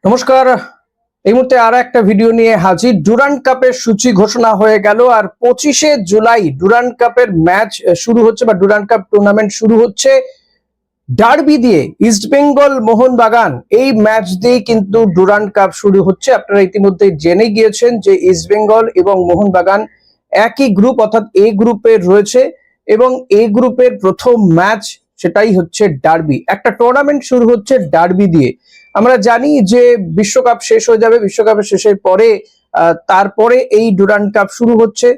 নমস্কার। এই মুহূর্তে আর একটা ভিডিও নিয়ে হাজির। ডুরান্ড কাপের সূচি ঘোষণা হয়ে গেল আর 25শে জুলাই ডুরান্ড কাপের ম্যাচ শুরু হচ্ছে বা ডুরান্ড কাপ টুর্নামেন্ট শুরু হচ্ছে ডার্বি দিয়ে। ইস্ট বেঙ্গল মোহনবাগান এই ম্যাচ দিয়ে কিন্তু ডুরান্ড কাপ শুরু হচ্ছে। আপনারা ইতিমধ্যে জেনে গিয়েছেন যে ইস্ট বেঙ্গল এবং মোহনবাগান একই গ্রুপ অর্থাৎ এ গ্রুপে রয়েছে এবং এ গ্রুপের প্রথম ম্যাচ সেটাই হচ্ছে ডার্বি। একটা টুর্নামেন্ট শুরু হচ্ছে ডার্বি দিয়ে। আমরা জানি যে বিশ্বকাপ শেষ হয়ে যাবে, বিশ্বকাপের শেষের পরে তারপরে এই ডুরান্ড কাপ শুরু হচ্ছে।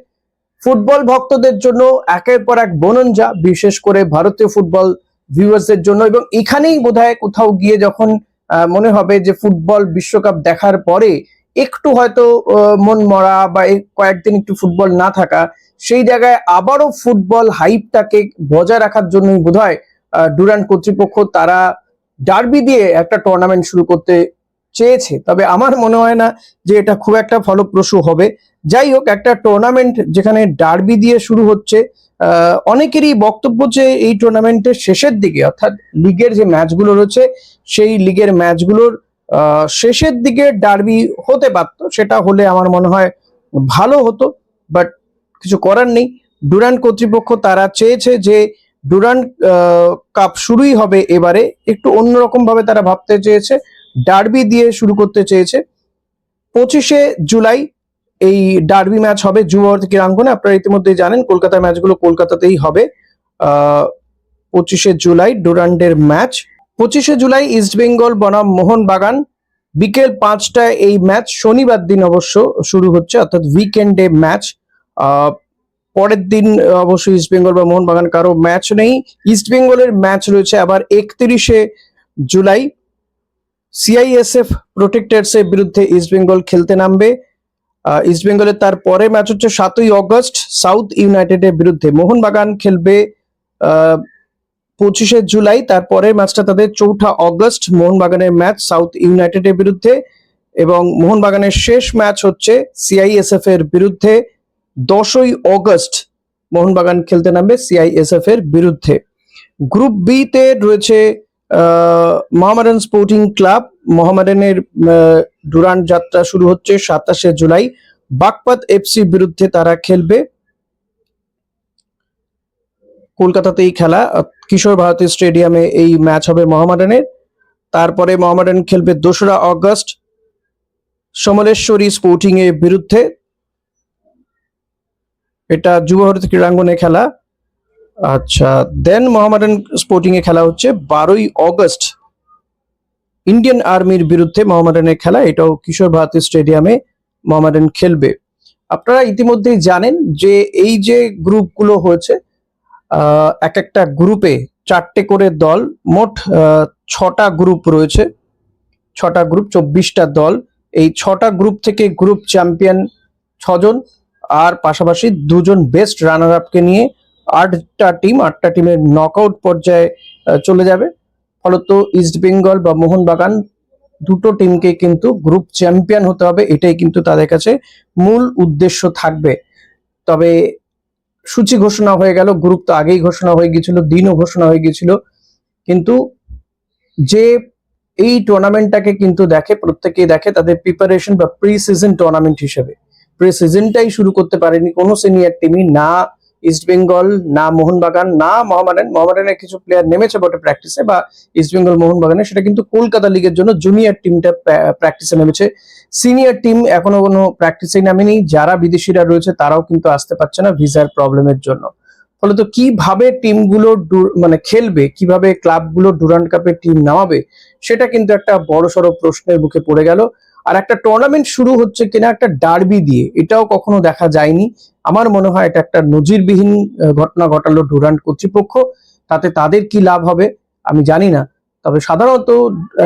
ফুটবল ভক্তদের জন্য একের পর এক বনঞ্জা, বিশেষ করে ভারতীয় ফুটবল ভিউয়ার্সদের জন্য। এবং এখানেই বোধহয় কোথাও গিয়ে যখন মনে হবে যে ফুটবল বিশ্বকাপ দেখার পরে একটু হয়তো মন মরা বা কয়েকদিন একটু ফুটবল না থাকা, সেই জায়গায় আবারও ফুটবল হাইপটাকে বজায় রাখার জন্যই বোধহয় ডুরান্ড কর্তৃপক্ষ তারা ডার্বি দিয়ে একটা টুর্নামেন্ট শুরু করতে চেয়েছে। তবে আমার মনে হয় না যে এটা খুব একটা ফলপ্রসূ হবে। যাই হোক, একটা টুর্নামেন্ট যেখানে ডার্বি দিয়ে শুরু হচ্ছে, অনেকেরই বক্তব্য যে এই টুর্নামেন্টের শেষের দিকে অর্থাৎ লিগের যে ম্যাচগুলো রয়েছে সেই লিগের ম্যাচগুলোর শেষের দিকে ডার্বি হতে পারতো। সেটা হলে আমার মনে হয় ভালো হতো, বাট কিছু করার নেই। ডুরান্ড কর্তৃপক্ষ তারা চেয়েছে যে ডুরান্ড কাপ শুরুই হবে এবারে একটু অন্যরকম ভাবে তারা ভাবতে চেয়েছে, ডার্বি দিয়ে শুরু করতে চেয়েছে। 25শে জুলাই এই ডার্বি ম্যাচ হবে যুব ভারতী ক্রীড়াঙ্গনে। আপনারা ইতিমধ্যেই জানেন কলকাতার ম্যাচগুলো কলকাতাতেই হবে। 25শে জুলাই ডুরান্ডের ম্যাচ। 25শে জুলাই ইস্ট বেঙ্গল বনাম মোহনবাগান, বিকেল 5টায় এই ম্যাচ। শনিবার দিন অবশ্য শুরু হচ্ছে, অর্থাৎ উইকেন্ডে ম্যাচ। পরের দিন অবশ্যই ইস্ট বেঙ্গল বা মোহনবাগান কারো ম্যাচ নেই। ইস্ট বেঙ্গলের ম্যাচ রয়েছে আবার 31শে জুলাই। সিআইএসএফ প্রোটেক্টার্স এর বিরুদ্ধে ইস্ট বেঙ্গল খেলতে নামবে। ইস্ট বেঙ্গলের তার পরে ম্যাচ হচ্ছে 7ই অগস্ট সাউথ ইউনাইটেডের বিরুদ্ধে। মোহনবাগান খেলবে 25শে জুলাই, তারপরের ম্যাচটা তাদের 4ঠা অগস্ট মোহনবাগানের ম্যাচ সাউথ ইউনাইটেডের বিরুদ্ধে। এবং মোহনবাগানের শেষ ম্যাচ হচ্ছে সিআইএসএফ এর বিরুদ্ধে 10ই অগস্ট মোহনবাগান খেলতে নামবে সিআইএসএফ এর বিরুদ্ধে। গ্রুপ বি তে রয়েছে মোহামেডান স্পোর্টিং ক্লাব। মোহামেডানের ডুরান্ড যাত্রা শুরু হচ্ছে 27শে জুলাই। বাগপাত এফসির বিরুদ্ধে তারা খেলবে। কলকাতাতেই খেলা, কিশোর ভারতী স্টেডিয়ামে এই ম্যাচ হবে মোহামেডানের। তারপরে মোহামেডান খেলবে 2রা অগস্ট সমলেশ্বরী স্পোর্টিং এর বিরুদ্ধে। এটা যুব ভারতী ক্রীড়াঙ্গনে খেলা। আচ্ছা, দেন মোহামেডান স্পোর্টিং এ খেলা হচ্ছে 12ই অগস্ট ইন্ডিয়ান আর্মির বিরুদ্ধে মোহামেডানের খেলা। এটাও কিশোর ভারতী স্টেডিয়ামে মোহামেডান খেলবে। আপনারা ইতিমধ্যেই জানেন যে এই যে গ্রুপগুলো হয়েছে, এক একটা গ্রুপে 4টে করে দল, মোট 6টা গ্রুপ রয়েছে। 6টা গ্রুপ, 24টা দল। এই 6টা গ্রুপ থেকে গ্রুপ চ্যাম্পিয়ন 6জন, আর পাশাপাশি 2জন বেস্ট রানার আপকে নিয়ে 8টা টিমের নকআউট পর্যায়ে চলে যাবে। ফলত ইস্ট বেঙ্গল বা মোহনবাগান দুটো টিমকে কিন্তু গ্রুপ চ্যাম্পিয়ন হতে হবে, এটাই কিন্তু তাদের কাছে মূল উদ্দেশ্য থাকবে। তবে সূচি ঘোষণা হয়ে গেল, গ্রুপ তো আগেই ঘোষণা হয়ে গিয়েছিল, দিনও ঘোষণা হয়ে গিয়েছিল, কিন্তু যে এই টুর্নামেন্টটাকে কিন্তু দেখে, প্রত্যেকেই দেখে তাদের প্রিপারেশন বা প্রি সিজন টুর্নামেন্ট হিসেবে। প্রি সিজনটাই শুরু করতে পারেনি কোনো সিনিয়র টিমই, না ইস্ট বেঙ্গল, না মোহনবাগান, না মোহামেডান। মোহামেডানের কিছু প্লেয়ার নেমেছে বটে প্র্যাকটিসে, বা ইস্ট বেঙ্গল মোহনবাগানের সেটা কিন্তু কলকাতা লিগের জন্য জুনিয়র টিমটা প্র্যাকটিসে নেমেছে। সিনিয়র টিম এখনো কোনো প্র্যাকটিসেই নামেনি। যারা বিদেশিরা রয়েছে তারাও কিন্তু আসতে পারছে না ভিসার প্রবলেমের জন্য। ফলত কিভাবে টিমগুলো মানে খেলবে, কিভাবে ক্লাবগুলো ডুরান্ড কাপে টিম নামাবে, সেটা কিন্তু একটা বড়সড় প্রশ্নের মুখে পড়ে গেল। আর একটা টুর্নামেন্ট শুরু হচ্ছে কিনা একটা ডার্বি দিয়ে, এটাও কখনো দেখা যায়নি। আমার মনে হয় এটা একটা নজিরবিহীন ঘটনা ঘটালো ডুরান্ড কর্তৃপক্ষ। তাতে তাদের কি লাভ হবে আমি জানি না। তবে সাধারণত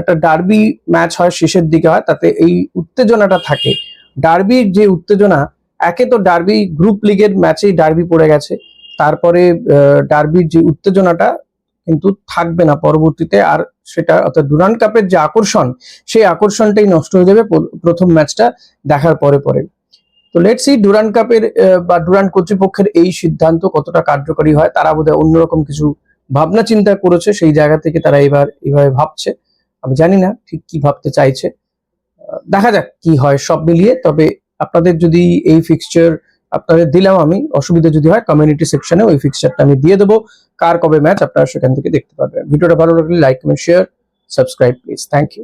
একটা ডার্বি ম্যাচ হয় শেষের দিকে হয়, তাতে এই উত্তেজনাটা থাকে। ডার্বির যে উত্তেজনা, একে তো ডার্বি গ্রুপ লিগের ম্যাচেই ডার্বি পড়ে গেছে, তারপরে ডার্বির যে উত্তেজনাটা কিন্তু থাকবে না পরবর্তীতে। আর সেটা অর্থাৎ ডুরান্ড কাপের যে আকর্ষণ, সেই আকর্ষণটাই নষ্ট হয়ে যাবে প্রথম ম্যাচটা দেখার পরে পরে। তো লেটস সি ডুরান্ড কাপের বা ডুরান্ড কর্তৃপক্ষের এই সিদ্ধান্ত কতটা কার্যকরী হয়। তারা বোধহয় অন্যরকম কিছু ভাবনা চিন্তা করেছে, সেই জায়গা থেকে তারা এবার এইভাবে ভাবছে। আমি জানি না ঠিক কি ভাবতে চাইছে। দেখা যাক কি হয় সব মিলিয়ে। তবে আপনাদের যদি এই ফিক্সচার আপনাদের দিলাম আমি, অসুবিধা যদি হয় কমিউনিটি সেকশনে ওই ফিক্সচারটা আমি দিয়ে দেবো, কার কবে ম্যাচ আপনারা সেখান থেকে দেখতে পারবেন। ভিডিওটা ভালো লাগলে like comment share subscribe please. Thank you.